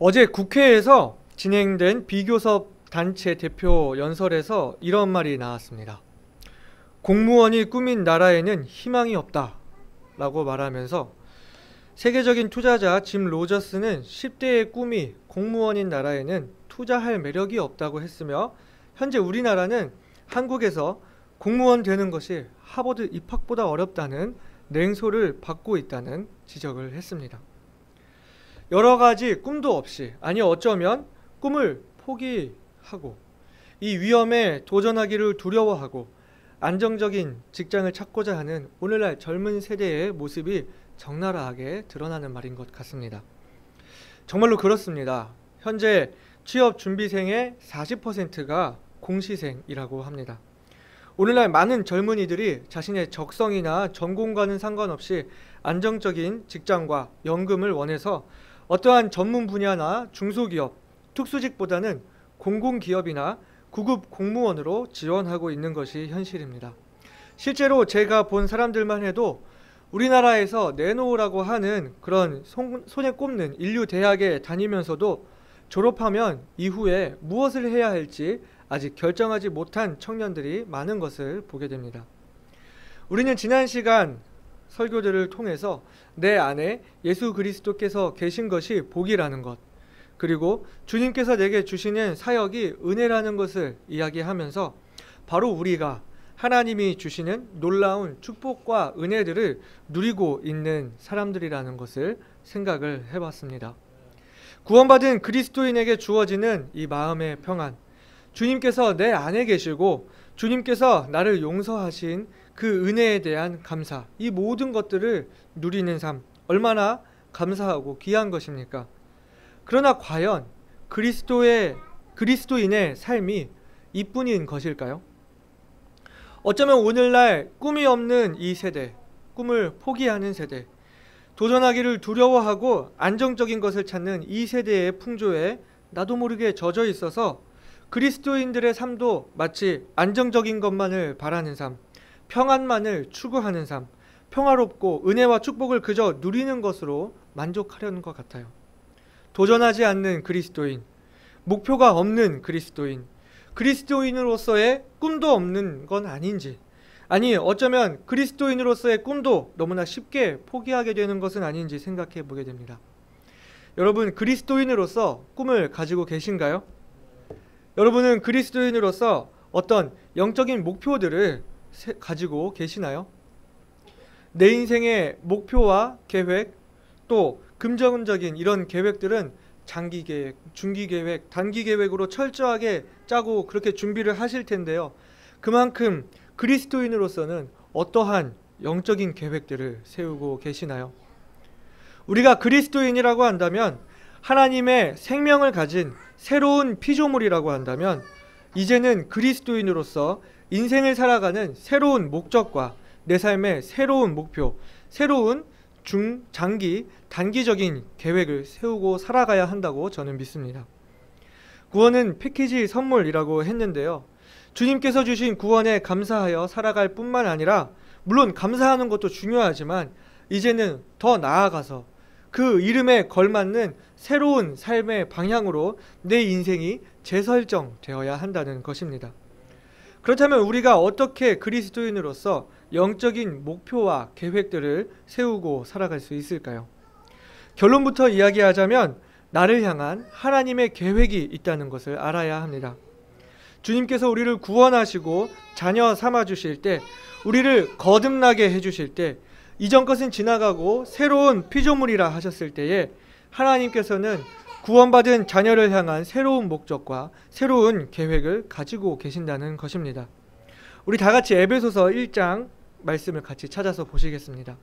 어제 국회에서 진행된 비교섭 단체 대표 연설에서 이런 말이 나왔습니다. 공무원이 꾸민 나라에는 희망이 없다 라고 말하면서 세계적인 투자자 짐 로저스는 10대의 꿈이 공무원인 나라에는 투자할 매력이 없다고 했으며, 현재 우리나라는 한국에서 공무원 되는 것이 하버드 입학보다 어렵다는 냉소를 받고 있다는 지적을 했습니다. 여러 가지 꿈도 없이, 아니 어쩌면 꿈을 포기하고 이 위험에 도전하기를 두려워하고 안정적인 직장을 찾고자 하는 오늘날 젊은 세대의 모습이 적나라하게 드러나는 말인 것 같습니다. 정말로 그렇습니다. 현재 취업 준비생의 40%가 공시생이라고 합니다. 오늘날 많은 젊은이들이 자신의 적성이나 전공과는 상관없이 안정적인 직장과 연금을 원해서 어떠한 전문 분야나 중소기업, 특수직보다는 공공기업이나 구급 공무원으로 지원하고 있는 것이 현실입니다. 실제로 제가 본 사람들만 해도 우리나라에서 내놓으라고 하는 그런 손에 꼽는 인류 대학에 다니면서도 졸업하면 이후에 무엇을 해야 할지 아직 결정하지 못한 청년들이 많은 것을 보게 됩니다. 우리는 지난 시간 설교들을 통해서 내 안에 예수 그리스도께서 계신 것이 복이라는 것, 그리고 주님께서 내게 주시는 사역이 은혜라는 것을 이야기하면서 바로 우리가 하나님이 주시는 놀라운 축복과 은혜들을 누리고 있는 사람들이라는 것을 생각을 해봤습니다. 구원받은 그리스도인에게 주어지는 이 마음의 평안, 주님께서 내 안에 계시고 주님께서 나를 용서하신 그 은혜에 대한 감사, 이 모든 것들을 누리는 삶, 얼마나 감사하고 귀한 것입니까? 그러나 과연 그리스도인의 삶이 이뿐인 것일까요? 어쩌면 오늘날 꿈이 없는 이 세대, 꿈을 포기하는 세대, 도전하기를 두려워하고 안정적인 것을 찾는 이 세대의 풍조에 나도 모르게 젖어 있어서 그리스도인들의 삶도 마치 안정적인 것만을 바라는 삶, 평안만을 추구하는 삶, 평화롭고 은혜와 축복을 그저 누리는 것으로 만족하려는 것 같아요. 도전하지 않는 그리스도인, 목표가 없는 그리스도인, 그리스도인으로서의 꿈도 없는 건 아닌지, 아니 어쩌면 그리스도인으로서의 꿈도 너무나 쉽게 포기하게 되는 것은 아닌지 생각해 보게 됩니다. 여러분, 그리스도인으로서 꿈을 가지고 계신가요? 여러분은 그리스도인으로서 어떤 영적인 목표들을 가지고 계시나요? 내 인생의 목표와 계획, 또 금전적인 이런 계획들은 장기 계획, 중기 계획, 단기 계획으로 철저하게 짜고 그렇게 준비를 하실 텐데요. 그만큼 그리스도인으로서는 어떠한 영적인 계획들을 세우고 계시나요? 우리가 그리스도인이라고 한다면, 하나님의 생명을 가진 새로운 피조물이라고 한다면, 이제는 그리스도인으로서 인생을 살아가는 새로운 목적과 내 삶의 새로운 목표, 새로운 장기, 단기적인 계획을 세우고 살아가야 한다고 저는 믿습니다. 구원은 패키지 선물이라고 했는데요. 주님께서 주신 구원에 감사하여 살아갈 뿐만 아니라, 물론 감사하는 것도 중요하지만 이제는 더 나아가서 그 이름에 걸맞는 새로운 삶의 방향으로 내 인생이 재설정되어야 한다는 것입니다. 그렇다면 우리가 어떻게 그리스도인으로서 영적인 목표와 계획들을 세우고 살아갈 수 있을까요? 결론부터 이야기하자면 나를 향한 하나님의 계획이 있다는 것을 알아야 합니다. 주님께서 우리를 구원하시고 자녀 삼아 주실 때, 우리를 거듭나게 해주실 때, 이전 것은 지나가고 새로운 피조물이라 하셨을 때에 하나님께서는 구원받은 자녀를 향한 새로운 목적과 새로운 계획을 가지고 계신다는 것입니다. 우리 다 같이 에베소서 1장 말씀을 같이 찾아서 보시겠습니다.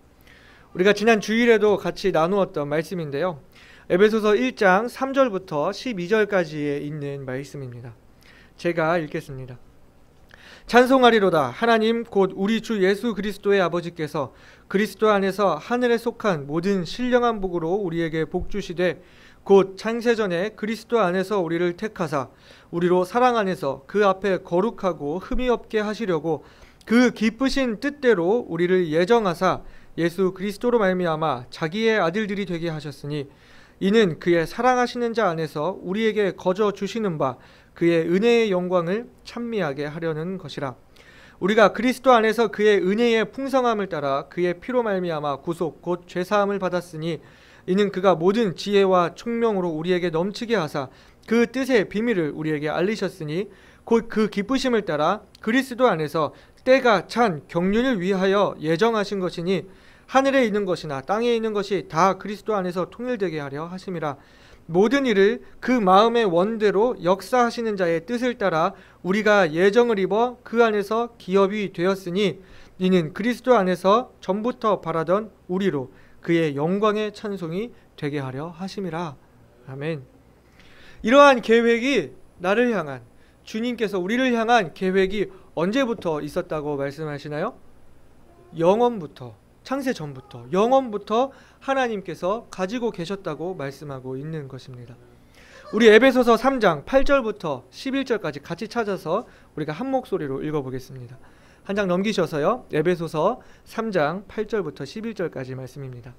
우리가 지난 주일에도 같이 나누었던 말씀인데요. 에베소서 1장 3절부터 12절까지에 있는 말씀입니다. 제가 읽겠습니다. 찬송하리로다. 하나님 곧 우리 주 예수 그리스도의 아버지께서 그리스도 안에서 하늘에 속한 모든 신령한 복으로 우리에게 복 주시되, 곧 창세전에 그리스도 안에서 우리를 택하사 우리로 사랑 안에서 그 앞에 거룩하고 흠이 없게 하시려고 그 기쁘신 뜻대로 우리를 예정하사 예수 그리스도로 말미암아 자기의 아들들이 되게 하셨으니, 이는 그의 사랑하시는 자 안에서 우리에게 거저 주시는 바 그의 은혜의 영광을 찬미하게 하려는 것이라. 우리가 그리스도 안에서 그의 은혜의 풍성함을 따라 그의 피로 말미암아 구속 곧 죄사함을 받았으니 이는 그가 모든 지혜와 총명으로 우리에게 넘치게 하사 그 뜻의 비밀을 우리에게 알리셨으니 곧 그 기쁘심을 따라 그리스도 안에서 때가 찬 경륜을 위하여 예정하신 것이니 하늘에 있는 것이나 땅에 있는 것이 다 그리스도 안에서 통일되게 하려 하심이라. 모든 일을 그 마음의 원대로 역사하시는 자의 뜻을 따라 우리가 예정을 입어 그 안에서 기업이 되었으니 이는 그리스도 안에서 전부터 바라던 우리로 그의 영광의 찬송이 되게 하려 하심이라. 아멘. 이러한 계획이 나를 향한, 주님께서 우리를 향한 계획이 언제부터 있었다고 말씀하시나요? 영원부터, 창세 전부터, 영원부터 하나님께서 가지고 계셨다고 말씀하고 있는 것입니다. 우리 에베소서 3장 8절부터 11절까지 같이 찾아서 우리가 한 목소리로 읽어보겠습니다. 한 장 넘기셔서요. 에베소서 3장 8절부터 11절까지 말씀입니다.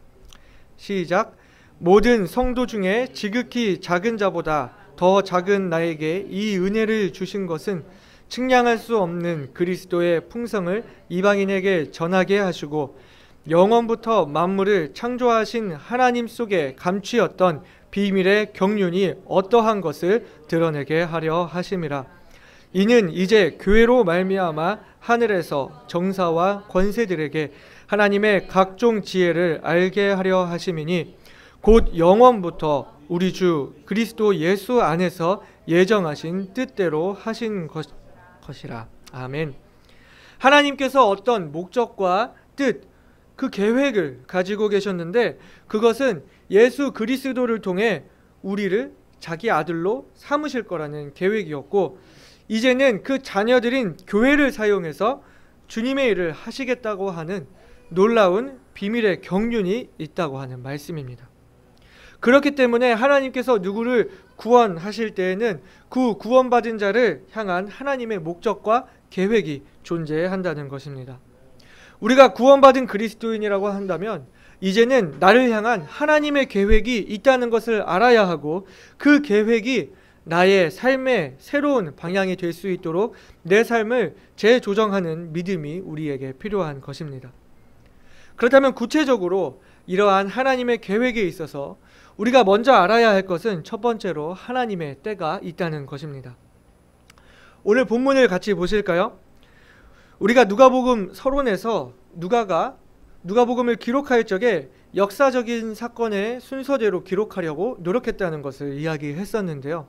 시작. 모든 성도 중에 지극히 작은 자보다 더 작은 나에게 이 은혜를 주신 것은 측량할 수 없는 그리스도의 풍성을 이방인에게 전하게 하시고 영원부터 만물을 창조하신 하나님 속에 감추었던 비밀의 경륜이 어떠한 것을 드러내게 하려 하심이라. 이는 이제 교회로 말미암아 하늘에서 정사와 권세들에게 하나님의 각종 지혜를 알게 하려 하심이니 곧 영원부터 우리 주 그리스도 예수 안에서 예정하신 뜻대로 하신 것이라. 아멘. 하나님께서 어떤 목적과 뜻, 그 계획을 가지고 계셨는데 그것은 예수 그리스도를 통해 우리를 자기 아들로 삼으실 거라는 계획이었고, 이제는 그 자녀들인 교회를 사용해서 주님의 일을 하시겠다고 하는 놀라운 비밀의 경륜이 있다고 하는 말씀입니다. 그렇기 때문에 하나님께서 누구를 구원하실 때에는 그 구원받은 자를 향한 하나님의 목적과 계획이 존재한다는 것입니다. 우리가 구원받은 그리스도인이라고 한다면 이제는 나를 향한 하나님의 계획이 있다는 것을 알아야 하고 그 계획이 나의 삶의 새로운 방향이 될 수 있도록 내 삶을 재조정하는 믿음이 우리에게 필요한 것입니다. 그렇다면 구체적으로 이러한 하나님의 계획에 있어서 우리가 먼저 알아야 할 것은 첫 번째로 하나님의 때가 있다는 것입니다. 오늘 본문을 같이 보실까요? 우리가 누가복음 서론에서 누가가 누가복음을 기록할 적에 역사적인 사건의 순서대로 기록하려고 노력했다는 것을 이야기했었는데요.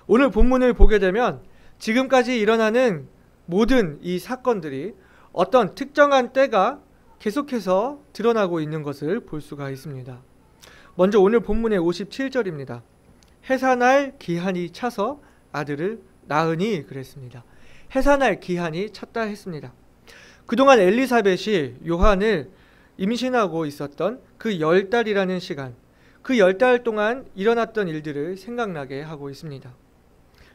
오늘 본문을 보게 되면 지금까지 일어나는 모든 이 사건들이 어떤 특정한 때가 계속해서 드러나고 있는 것을 볼 수가 있습니다. 먼저 오늘 본문의 57절입니다. 해산할 기한이 차서 아들을 낳으니 그랬습니다. 해산할 기한이 찼다 했습니다. 그동안 엘리사벳이 요한을 임신하고 있었던 그 10달이라는 시간, 그 10달 동안 일어났던 일들을 생각나게 하고 있습니다.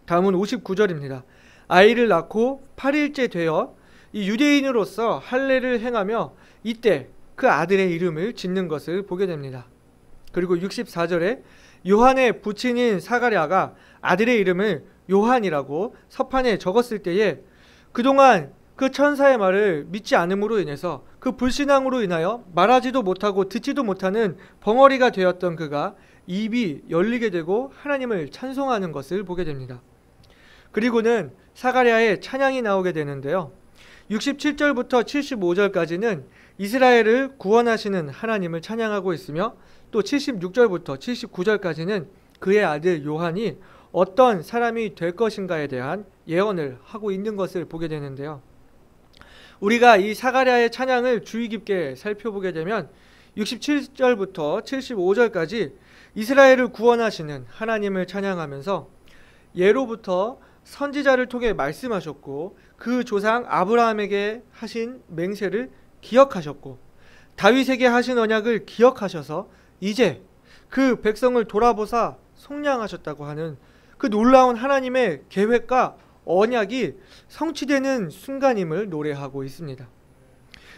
다음은 59절입니다. 아이를 낳고 8일째 되어 이 유대인으로서 할례를 행하며 이때 그 아들의 이름을 짓는 것을 보게 됩니다. 그리고 64절에 요한의 부친인 사가랴가 아들의 이름을 요한이라고 서판에 적었을 때에 그동안 그 천사의 말을 믿지 않음으로 인해서 그 불신앙으로 인하여 말하지도 못하고 듣지도 못하는 벙어리가 되었던 그가 입이 열리게 되고 하나님을 찬송하는 것을 보게 됩니다. 그리고는 사가랴의 찬양이 나오게 되는데요. 67절부터 75절까지는 이스라엘을 구원하시는 하나님을 찬양하고 있으며 또 76절부터 79절까지는 그의 아들 요한이 어떤 사람이 될 것인가에 대한 예언을 하고 있는 것을 보게 되는데요. 우리가 이 사가랴의 찬양을 주의 깊게 살펴보게 되면 67절부터 75절까지 이스라엘을 구원하시는 하나님을 찬양하면서 예로부터 선지자를 통해 말씀하셨고 그 조상 아브라함에게 하신 맹세를 기억하셨고 다윗에게 하신 언약을 기억하셔서 이제 그 백성을 돌아보사 속량하셨다고 하는 그 놀라운 하나님의 계획과 언약이 성취되는 순간임을 노래하고 있습니다.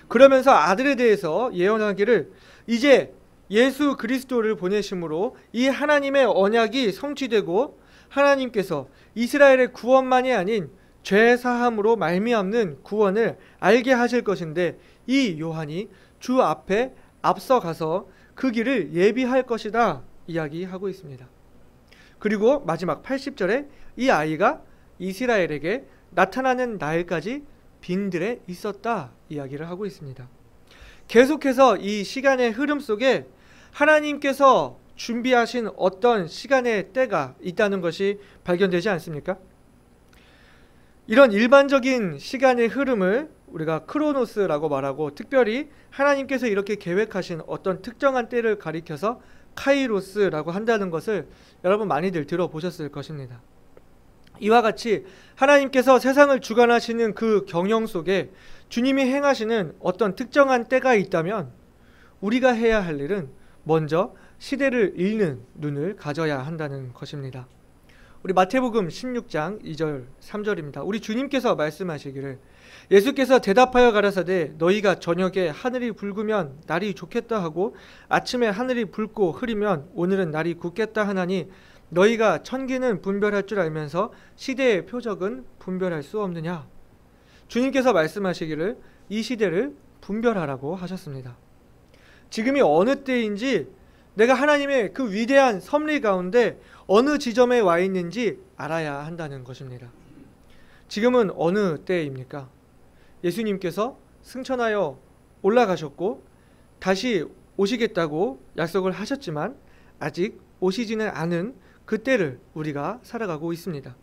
그러면서 아들에 대해서 예언하기를 이제 예수 그리스도를 보내심으로 이 하나님의 언약이 성취되고 하나님께서 이스라엘의 구원만이 아닌 죄 사함으로 말미암는 구원을 알게 하실 것인데, 이 요한이 주 앞에 앞서가서 그 길을 예비할 것이다 이야기하고 있습니다. 그리고 마지막 80절에 이 아이가 이스라엘에게 나타나는 날까지 빈들에 있었다 이야기를 하고 있습니다. 계속해서 이 시간의 흐름 속에 하나님께서 준비하신 어떤 시간의 때가 있다는 것이 발견되지 않습니까? 이런 일반적인 시간의 흐름을 우리가 크로노스라고 말하고, 특별히 하나님께서 이렇게 계획하신 어떤 특정한 때를 가리켜서 카이로스라고 한다는 것을 여러분 많이들 들어보셨을 것입니다. 이와 같이 하나님께서 세상을 주관하시는 그 경영 속에 주님이 행하시는 어떤 특정한 때가 있다면, 우리가 해야 할 일은 먼저 시대를 읽는 눈을 가져야 한다는 것입니다. 우리 마태복음 16장 2절 3절입니다. 우리 주님께서 말씀하시기를, 예수께서 대답하여 가라사대 너희가 저녁에 하늘이 붉으면 날이 좋겠다 하고 아침에 하늘이 붉고 흐리면 오늘은 날이 굳겠다 하나니, 너희가 천기는 분별할 줄 알면서 시대의 표적은 분별할 수 없느냐. 주님께서 말씀하시기를 이 시대를 분별하라고 하셨습니다. 지금이 어느 때인지, 내가 하나님의 그 위대한 섭리 가운데 어느 지점에 와 있는지 알아야 한다는 것입니다. 지금은 어느 때입니까? 예수님께서 승천하여 올라가셨고 다시 오시겠다고 약속을 하셨지만 아직 오시지는 않은 그때를 우리가 살아가고 있습니다.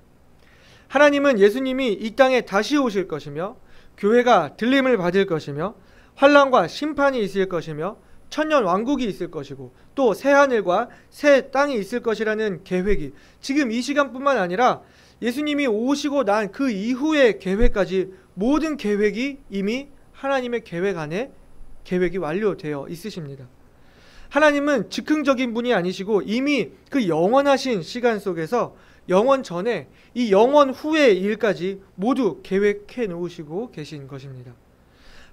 하나님은 예수님이 이 땅에 다시 오실 것이며, 교회가 들림을 받을 것이며, 환난과 심판이 있을 것이며, 천년 왕국이 있을 것이고, 또 새하늘과 새 땅이 있을 것이라는 계획이 지금 이 시간뿐만 아니라 예수님이 오시고 난 그 이후의 계획까지, 모든 계획이 이미 하나님의 계획 안에 계획이 완료되어 있으십니다. 하나님은 즉흥적인 분이 아니시고 이미 그 영원하신 시간 속에서 영원 전에 이 영원 후의 일까지 모두 계획해 놓으시고 계신 것입니다.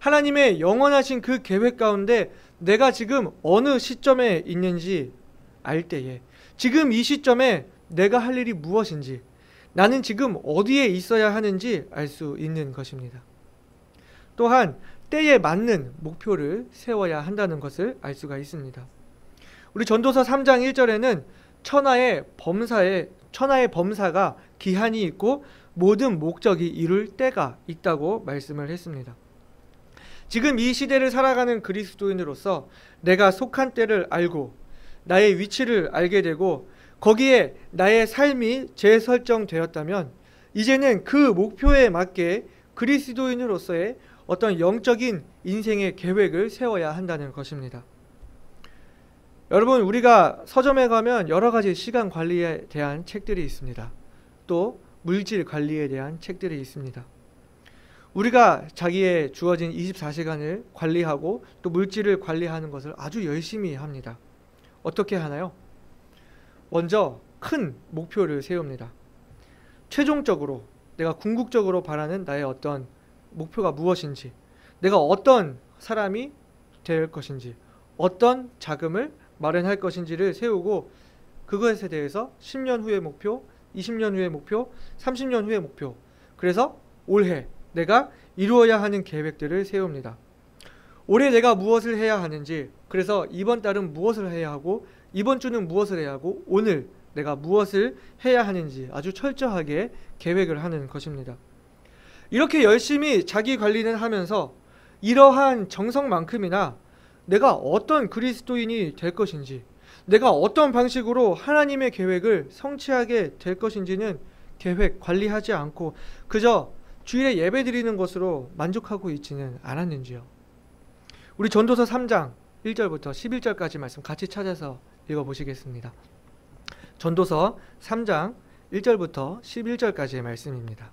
하나님의 영원하신 그 계획 가운데 내가 지금 어느 시점에 있는지 알 때에, 지금 이 시점에 내가 할 일이 무엇인지, 나는 지금 어디에 있어야 하는지 알 수 있는 것입니다. 또한 때에 맞는 목표를 세워야 한다는 것을 알 수가 있습니다. 우리 전도서 3장 1절에는 천하의 범사가 기한이 있고 모든 목적이 이룰 때가 있다고 말씀을 했습니다. 지금 이 시대를 살아가는 그리스도인으로서 내가 속한 때를 알고 나의 위치를 알게 되고 거기에 나의 삶이 재설정되었다면, 이제는 그 목표에 맞게 그리스도인으로서의 어떤 영적인 인생의 계획을 세워야 한다는 것입니다. 여러분, 우리가 서점에 가면 여러 가지 시간 관리에 대한 책들이 있습니다. 또 물질 관리에 대한 책들이 있습니다. 우리가 자기의 주어진 24시간을 관리하고 또 물질을 관리하는 것을 아주 열심히 합니다. 어떻게 하나요? 먼저 큰 목표를 세웁니다. 최종적으로 내가 궁극적으로 바라는 나의 어떤 목표가 무엇인지, 내가 어떤 사람이 될 것인지, 어떤 자금을 마련할 것인지를 세우고, 그것에 대해서 10년 후의 목표, 20년 후의 목표, 30년 후의 목표, 그래서 올해 내가 이루어야 하는 계획들을 세웁니다. 올해 내가 무엇을 해야 하는지, 그래서 이번 달은 무엇을 해야 하고, 이번 주는 무엇을 해야 하고, 오늘 내가 무엇을 해야 하는지 아주 철저하게 계획을 하는 것입니다. 이렇게 열심히 자기 관리는 하면서 이러한 정성만큼이나 내가 어떤 그리스도인이 될 것인지, 내가 어떤 방식으로 하나님의 계획을 성취하게 될 것인지는 계획 관리하지 않고 그저 주일에 예배 드리는 것으로 만족하고 있지는 않았는지요. 우리 전도서 3장 1절부터 11절까지 말씀 같이 찾아서 읽어보시겠습니다. 전도서 3장 1절부터 11절까지의 말씀입니다.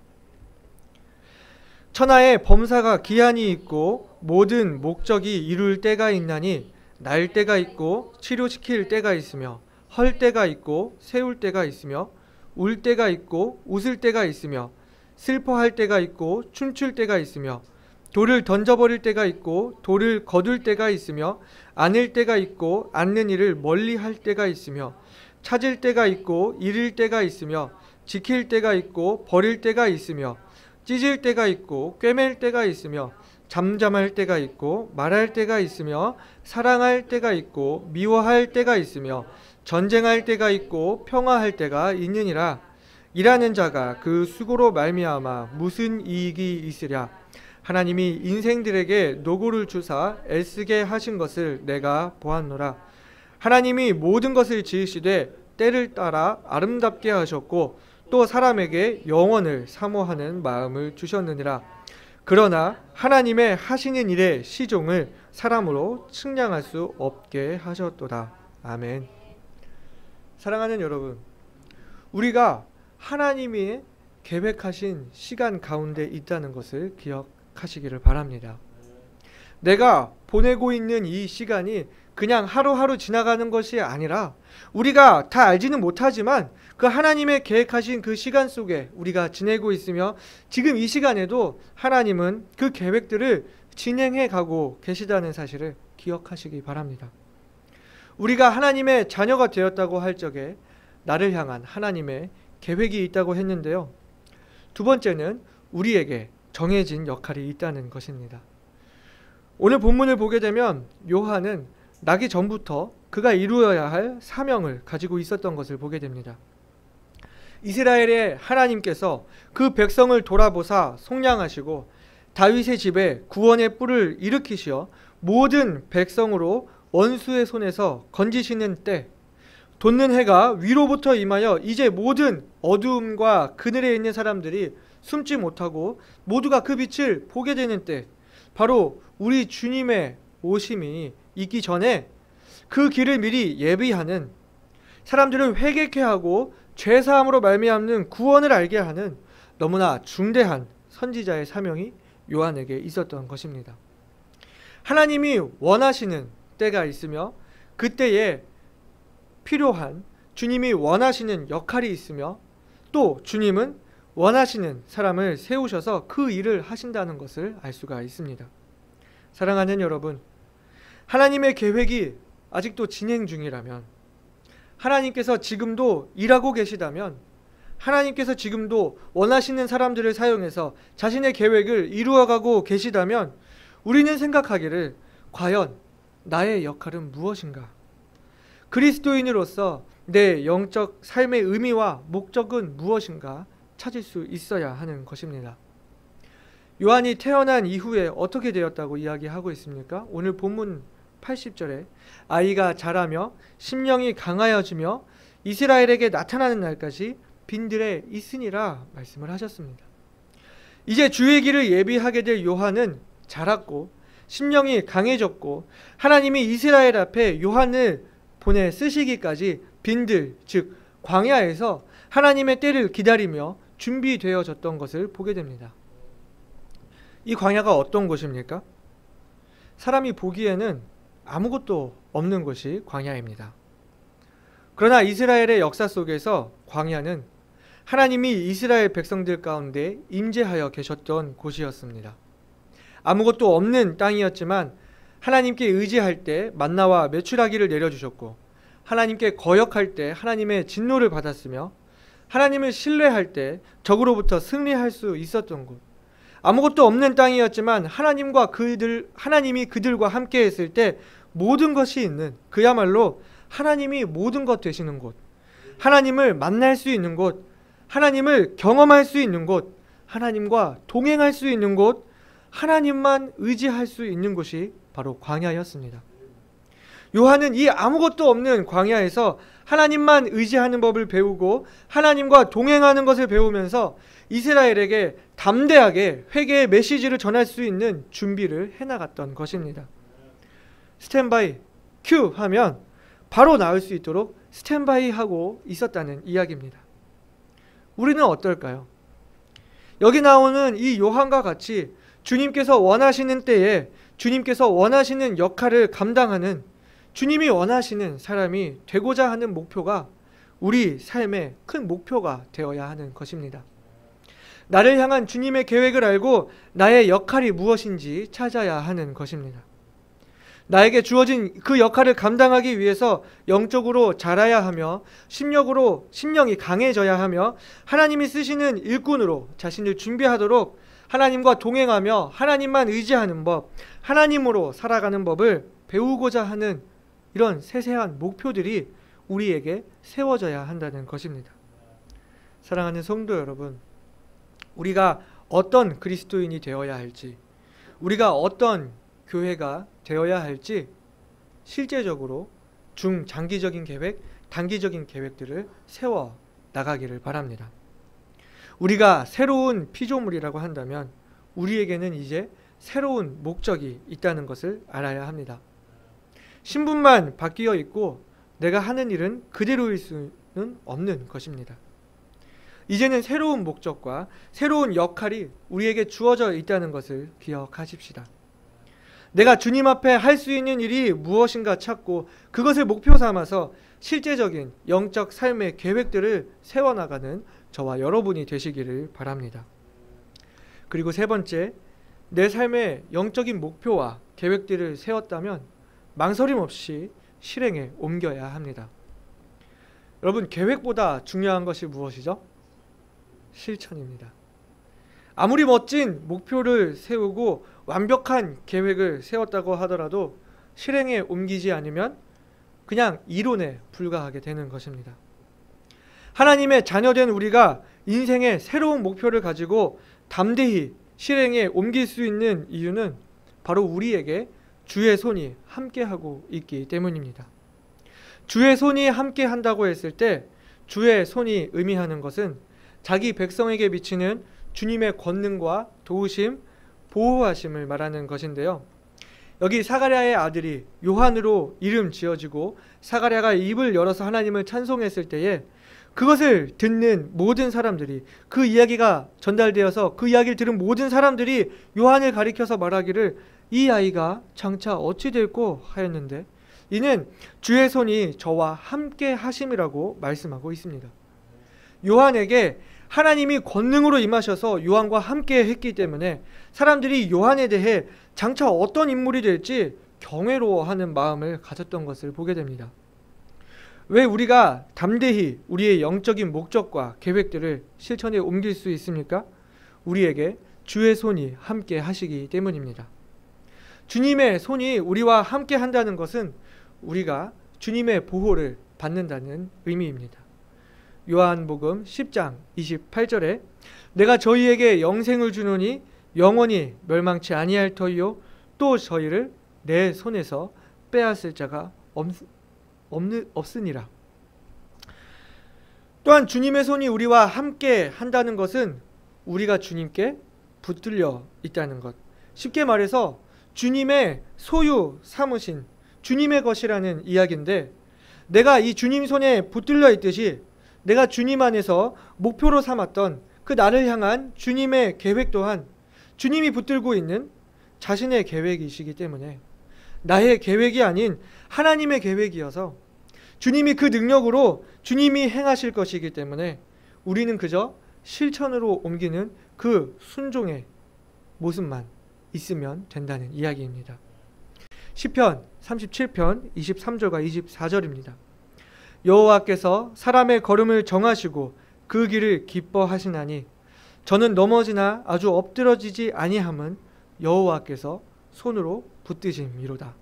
천하의 범사가 기한이 있고 모든 목적이 이룰 때가 있나니, 날 때가 있고 치료시킬 때가 있으며, 헐 때가 있고 세울 때가 있으며, 울 때가 있고 웃을 때가 있으며, 슬퍼할 때가 있고 춤출 때가 있으며, 돌을 던져버릴 때가 있고 돌을 거둘 때가 있으며 안을 때가 있고 안는 일을 멀리할 때가 있으며 찾을 때가 있고 잃을 때가 있으며 지킬 때가 있고 버릴 때가 있으며 찢을 때가 있고 꿰맬 때가 있으며 잠잠할 때가 있고 말할 때가 있으며 사랑할 때가 있고 미워할 때가 있으며 전쟁할 때가 있고 평화할 때가 있느니라. 일하는 자가 그 수고로 말미암아 무슨 이익이 있으랴. 하나님이 인생들에게 노고를 주사 애쓰게 하신 것을 내가 보았노라. 하나님이 모든 것을 지으시되 때를 따라 아름답게 하셨고 또 사람에게 영원을 사모하는 마음을 주셨느니라. 그러나 하나님의 하시는 일의 시종을 사람으로 측량할 수 없게 하셨도다. 아멘. 사랑하는 여러분, 우리가 하나님이 계획하신 시간 가운데 있다는 것을 기억하시기를 바랍니다. 내가 보내고 있는 이 시간이 그냥 하루하루 지나가는 것이 아니라 우리가 다 알지는 못하지만 그 하나님의 계획하신 그 시간 속에 우리가 지내고 있으며 지금 이 시간에도 하나님은 그 계획들을 진행해 가고 계시다는 사실을 기억하시기 바랍니다. 우리가 하나님의 자녀가 되었다고 할 적에 나를 향한 하나님의 계획이 있다고 했는데요. 두 번째는 우리에게 정해진 역할이 있다는 것입니다. 오늘 본문을 보게 되면 요한은 나기 전부터 그가 이루어야 할 사명을 가지고 있었던 것을 보게 됩니다. 이스라엘의 하나님께서 그 백성을 돌아보사 속량하시고 다윗의 집에 구원의 뿔을 일으키시어 모든 백성으로 원수의 손에서 건지시는 때 돋는 해가 위로부터 임하여 이제 모든 어두움과 그늘에 있는 사람들이 숨지 못하고 모두가 그 빛을 보게 되는 때 바로 우리 주님의 오심이 있기 전에 그 길을 미리 예비하는 사람들을 회개케 하고 죄사함으로 말미암는 구원을 알게 하는 너무나 중대한 선지자의 사명이 요한에게 있었던 것입니다. 하나님이 원하시는 때가 있으며 그때에 필요한 주님이 원하시는 역할이 있으며 또 주님은 원하시는 사람을 세우셔서 그 일을 하신다는 것을 알 수가 있습니다. 사랑하는 여러분, 하나님의 계획이 아직도 진행 중이라면, 하나님께서 지금도 일하고 계시다면, 하나님께서 지금도 원하시는 사람들을 사용해서 자신의 계획을 이루어가고 계시다면 우리는 생각하기를 과연 나의 역할은 무엇인가? 그리스도인으로서 내 영적 삶의 의미와 목적은 무엇인가 찾을 수 있어야 하는 것입니다. 요한이 태어난 이후에 어떻게 되었다고 이야기하고 있습니까? 오늘 본문 80절에 아이가 자라며 심령이 강하여지며 이스라엘에게 나타나는 날까지 빈들에 있으니라 말씀을 하셨습니다. 이제 주의 길을 예비하게 될 요한은 자랐고 심령이 강해졌고 하나님이 이스라엘 앞에 요한을 보내 쓰시기까지 빈들, 즉 광야에서 하나님의 때를 기다리며 준비되어졌던 것을 보게 됩니다. 이 광야가 어떤 곳입니까? 사람이 보기에는 아무것도 없는 곳이 광야입니다. 그러나 이스라엘의 역사 속에서 광야는 하나님이 이스라엘 백성들 가운데 임재하여 계셨던 곳이었습니다. 아무것도 없는 땅이었지만 하나님께 의지할 때 만나와 메추라기를 내려주셨고 하나님께 거역할 때 하나님의 진노를 받았으며 하나님을 신뢰할 때 적으로부터 승리할 수 있었던 곳, 아무것도 없는 땅이었지만 하나님이 그들과 함께 했을 때 모든 것이 있는, 그야말로 하나님이 모든 것 되시는 곳, 하나님을 만날 수 있는 곳, 하나님을 경험할 수 있는 곳, 하나님과 동행할 수 있는 곳, 하나님만 의지할 수 있는 곳이 바로 광야였습니다. 요한은 이 아무것도 없는 광야에서 하나님만 의지하는 법을 배우고 하나님과 동행하는 것을 배우면서 이스라엘에게 담대하게 회개의 메시지를 전할 수 있는 준비를 해나갔던 것입니다. 스탠바이 큐 하면 바로 나올 수 있도록 스탠바이 하고 있었다는 이야기입니다. 우리는 어떨까요? 여기 나오는 이 요한과 같이 주님께서 원하시는 때에 주님께서 원하시는 역할을 감당하는, 주님이 원하시는 사람이 되고자 하는 목표가 우리 삶의 큰 목표가 되어야 하는 것입니다. 나를 향한 주님의 계획을 알고 나의 역할이 무엇인지 찾아야 하는 것입니다. 나에게 주어진 그 역할을 감당하기 위해서 영적으로 자라야 하며 심령이 강해져야 하며 하나님이 쓰시는 일꾼으로 자신을 준비하도록 하나님과 동행하며 하나님만 의지하는 법, 하나님으로 살아가는 법을 배우고자 하는 이런 세세한 목표들이 우리에게 세워져야 한다는 것입니다. 사랑하는 성도 여러분, 우리가 어떤 그리스도인이 되어야 할지, 우리가 어떤 교회가 되어야 할지 실제적으로 중장기적인 계획, 단기적인 계획들을 세워 나가기를 바랍니다. 우리가 새로운 피조물이라고 한다면 우리에게는 이제 새로운 목적이 있다는 것을 알아야 합니다. 신분만 바뀌어 있고 내가 하는 일은 그대로일 수는 없는 것입니다. 이제는 새로운 목적과 새로운 역할이 우리에게 주어져 있다는 것을 기억하십시다. 내가 주님 앞에 할 수 있는 일이 무엇인가 찾고 그것을 목표 삼아서 실제적인 영적 삶의 계획들을 세워나가는 저와 여러분이 되시기를 바랍니다. 그리고 세 번째, 내 삶의 영적인 목표와 계획들을 세웠다면 망설임 없이 실행에 옮겨야 합니다. 여러분, 계획보다 중요한 것이 무엇이죠? 실천입니다. 아무리 멋진 목표를 세우고 완벽한 계획을 세웠다고 하더라도 실행에 옮기지 않으면 그냥 이론에 불과하게 되는 것입니다. 하나님의 자녀된 우리가 인생의 새로운 목표를 가지고 담대히 실행에 옮길 수 있는 이유는 바로 우리에게 주의 손이 함께하고 있기 때문입니다. 주의 손이 함께한다고 했을 때 주의 손이 의미하는 것은 자기 백성에게 미치는 주님의 권능과 도우심, 보호하심을 말하는 것인데요. 여기 사가랴의 아들이 요한으로 이름 지어지고 사가랴가 입을 열어서 하나님을 찬송했을 때에 그것을 듣는 모든 사람들이, 그 이야기가 전달되어서 그 이야기를 들은 모든 사람들이 요한을 가리켜서 말하기를 이 아이가 장차 어찌 될꼬 하였는데 이는 주의 손이 저와 함께 하심이라고 말씀하고 있습니다. 요한에게 하나님이 권능으로 임하셔서 요한과 함께 했기 때문에 사람들이 요한에 대해 장차 어떤 인물이 될지 경외로워하는 마음을 가졌던 것을 보게 됩니다. 왜 우리가 담대히 우리의 영적인 목적과 계획들을 실천에 옮길 수 있습니까? 우리에게 주의 손이 함께 하시기 때문입니다. 주님의 손이 우리와 함께 한다는 것은 우리가 주님의 보호를 받는다는 의미입니다. 요한복음 10장 28절에 내가 저희에게 영생을 주노니 영원히 멸망치 아니할 터이요 또 저희를 내 손에서 빼앗을 자가 없으니라. 또한 주님의 손이 우리와 함께 한다는 것은 우리가 주님께 붙들려 있다는 것. 쉽게 말해서 주님의 소유 삼으신 주님의 것이라는 이야기인데, 내가 이 주님 손에 붙들려 있듯이 내가 주님 안에서 목표로 삼았던 그 나를 향한 주님의 계획 또한 주님이 붙들고 있는 자신의 계획이시기 때문에 나의 계획이 아닌 하나님의 계획이어서 주님이 그 능력으로 주님이 행하실 것이기 때문에 우리는 그저 실천으로 옮기는 그 순종의 모습만 있으면 된다는 이야기입니다. 시편 37편 23절과 24절입니다. 여호와께서 사람의 걸음을 정하시고 그 길을 기뻐하시나니 저는 넘어지나 아주 엎드러지지 아니함은 여호와께서 손으로 붙드심이로다.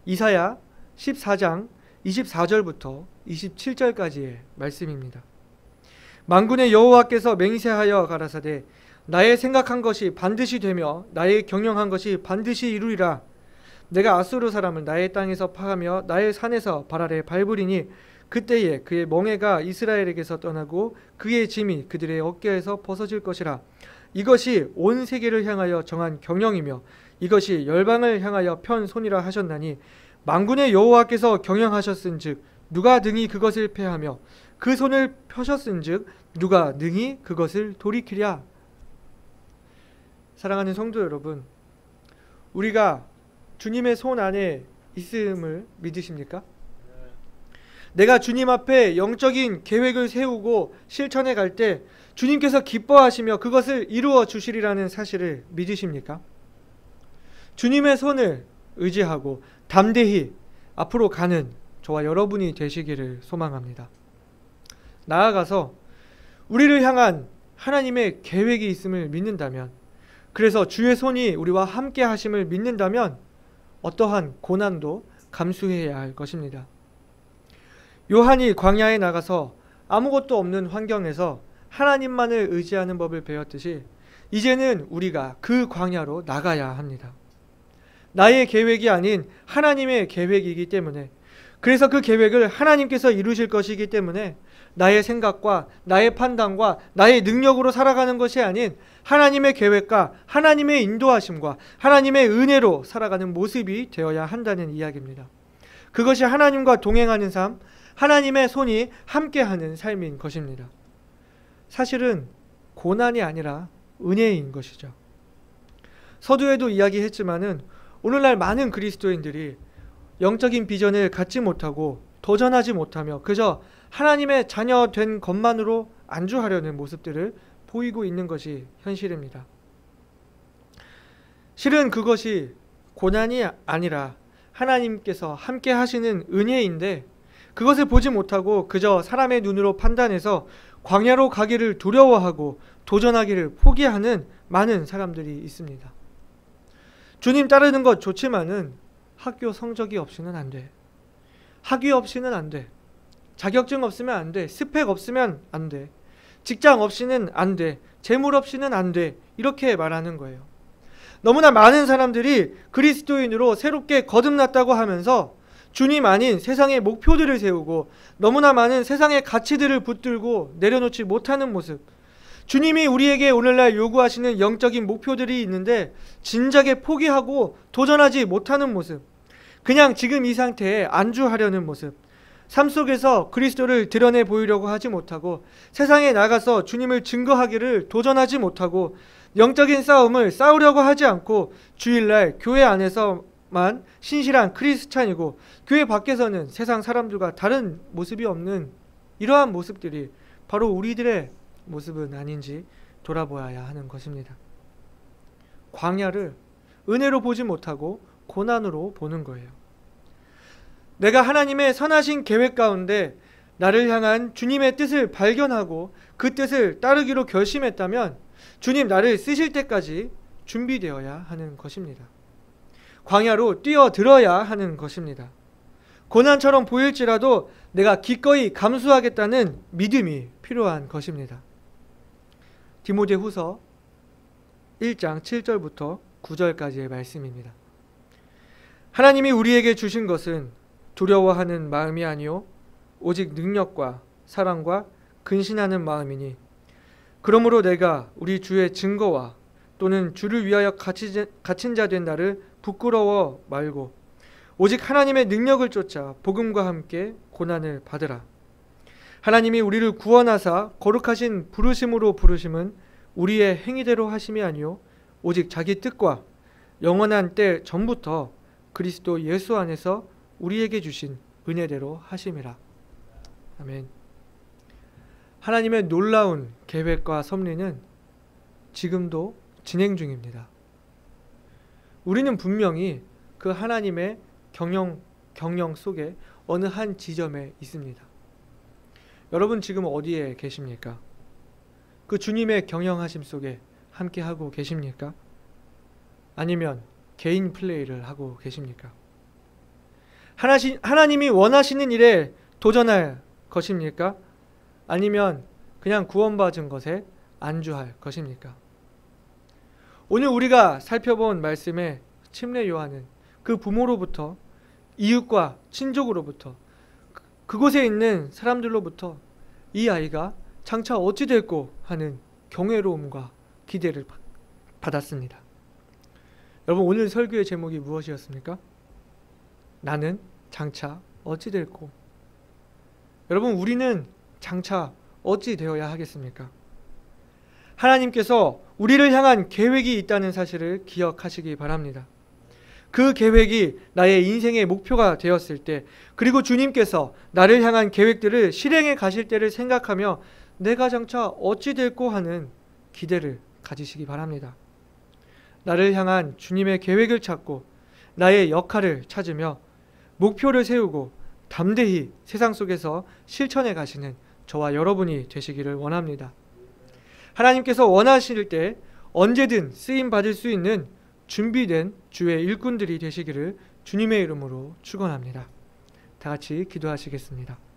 이사야 14장 24절부터 27절까지의 말씀입니다. 만군의 여호와께서 맹세하여 가라사대 나의 생각한 것이 반드시 되며 나의 경영한 것이 반드시 이루리라. 내가 아수르 사람을 나의 땅에서 파하며 나의 산에서 발 아래 밟으리니 그때에 그의 멍에가 이스라엘에게서 떠나고 그의 짐이 그들의 어깨에서 벗어질 것이라. 이것이 온 세계를 향하여 정한 경영이며 이것이 열방을 향하여 편 손이라 하셨나니 만군의 여호와께서 경영하셨은즉 누가 능히 그것을 패하며 그 손을 펴셨은즉 누가 능히 그것을 돌이키랴. 사랑하는 성도 여러분, 우리가 주님의 손 안에 있음을 믿으십니까? 내가 주님 앞에 영적인 계획을 세우고 실천해 갈 때 주님께서 기뻐하시며 그것을 이루어 주시리라는 사실을 믿으십니까? 주님의 손을 의지하고 담대히 앞으로 가는 저와 여러분이 되시기를 소망합니다. 나아가서 우리를 향한 하나님의 계획이 있음을 믿는다면, 그래서 주의 손이 우리와 함께 하심을 믿는다면 어떠한 고난도 감수해야 할 것입니다. 요한이 광야에 나가서 아무것도 없는 환경에서 하나님만을 의지하는 법을 배웠듯이 이제는 우리가 그 광야로 나가야 합니다. 나의 계획이 아닌 하나님의 계획이기 때문에, 그래서 그 계획을 하나님께서 이루실 것이기 때문에 나의 생각과 나의 판단과 나의 능력으로 살아가는 것이 아닌 하나님의 계획과 하나님의 인도하심과 하나님의 은혜로 살아가는 모습이 되어야 한다는 이야기입니다. 그것이 하나님과 동행하는 삶, 하나님의 손이 함께하는 삶인 것입니다. 사실은 고난이 아니라 은혜인 것이죠. 서두에도 이야기했지만은 오늘날 많은 그리스도인들이 영적인 비전을 갖지 못하고 도전하지 못하며 그저 하나님의 자녀 된 것만으로 안주하려는 모습들을 보이고 있는 것이 현실입니다. 실은 그것이 고난이 아니라 하나님께서 함께 하시는 은혜인데, 그것을 보지 못하고 그저 사람의 눈으로 판단해서 광야로 가기를 두려워하고 도전하기를 포기하는 많은 사람들이 있습니다. 주님 따르는 것 좋지만은 학교 성적이 없이는 안 돼. 학위 없이는 안 돼. 자격증 없으면 안 돼. 스펙 없으면 안 돼. 직장 없이는 안 돼. 재물 없이는 안 돼. 이렇게 말하는 거예요. 너무나 많은 사람들이 그리스도인으로 새롭게 거듭났다고 하면서 주님 아닌 세상의 목표들을 세우고 너무나 많은 세상의 가치들을 붙들고 내려놓지 못하는 모습, 주님이 우리에게 오늘날 요구하시는 영적인 목표들이 있는데 진작에 포기하고 도전하지 못하는 모습, 그냥 지금 이 상태에 안주하려는 모습, 삶 속에서 그리스도를 드러내 보이려고 하지 못하고 세상에 나가서 주님을 증거하기를 도전하지 못하고 영적인 싸움을 싸우려고 하지 않고 주일날 교회 안에서만 신실한 크리스찬이고 교회 밖에서는 세상 사람들과 다른 모습이 없는 이러한 모습들이 바로 우리들의 모습은 아닌지 돌아보아야 하는 것입니다. 광야를 은혜로 보지 못하고 고난으로 보는 거예요. 내가 하나님의 선하신 계획 가운데 나를 향한 주님의 뜻을 발견하고 그 뜻을 따르기로 결심했다면 주님 나를 쓰실 때까지 준비되어야 하는 것입니다. 광야로 뛰어들어야 하는 것입니다. 고난처럼 보일지라도 내가 기꺼이 감수하겠다는 믿음이 필요한 것입니다. 디모데후서 1장 7절부터 9절까지의 말씀입니다. 하나님이 우리에게 주신 것은 두려워하는 마음이 아니요 오직 능력과 사랑과 근신하는 마음이니, 그러므로 내가 우리 주의 증거와 또는 주를 위하여 갇힌 자 된 나를 부끄러워 말고 오직 하나님의 능력을 쫓아 복음과 함께 고난을 받으라. 하나님이 우리를 구원하사 거룩하신 부르심으로 부르심은 우리의 행위대로 하심이 아니요 오직 자기 뜻과 영원한 때 전부터 그리스도 예수 안에서 우리에게 주신 은혜대로 하심이라. 아멘. 하나님의 놀라운 계획과 섭리는 지금도 진행 중입니다. 우리는 분명히 그 하나님의 경영 속에 어느 한 지점에 있습니다. 여러분 지금 어디에 계십니까? 그 주님의 경영하심 속에 함께하고 계십니까? 아니면 개인 플레이를 하고 계십니까? 하나님이 원하시는 일에 도전할 것입니까? 아니면 그냥 구원받은 것에 안주할 것입니까? 오늘 우리가 살펴본 말씀의 침례 요한은 그 부모로부터, 이웃과 친족으로부터, 그곳에 있는 사람들로부터 이 아이가 장차 어찌 될꼬 하는 경외로움과 기대를 받았습니다. 여러분 오늘 설교의 제목이 무엇이었습니까? 나는 장차 어찌 될꼬. 여러분 우리는 장차 어찌 되어야 하겠습니까? 하나님께서 우리를 향한 계획이 있다는 사실을 기억하시기 바랍니다. 그 계획이 나의 인생의 목표가 되었을 때, 그리고 주님께서 나를 향한 계획들을 실행해 가실 때를 생각하며 내가 장차 어찌 될꼬 하는 기대를 가지시기 바랍니다. 나를 향한 주님의 계획을 찾고 나의 역할을 찾으며 목표를 세우고 담대히 세상 속에서 실천해 가시는 저와 여러분이 되시기를 원합니다. 하나님께서 원하실 때 언제든 쓰임 받을 수 있는 준비된 주의 일꾼들이 되시기를 주님의 이름으로 축원합니다. 다 같이 기도하시겠습니다.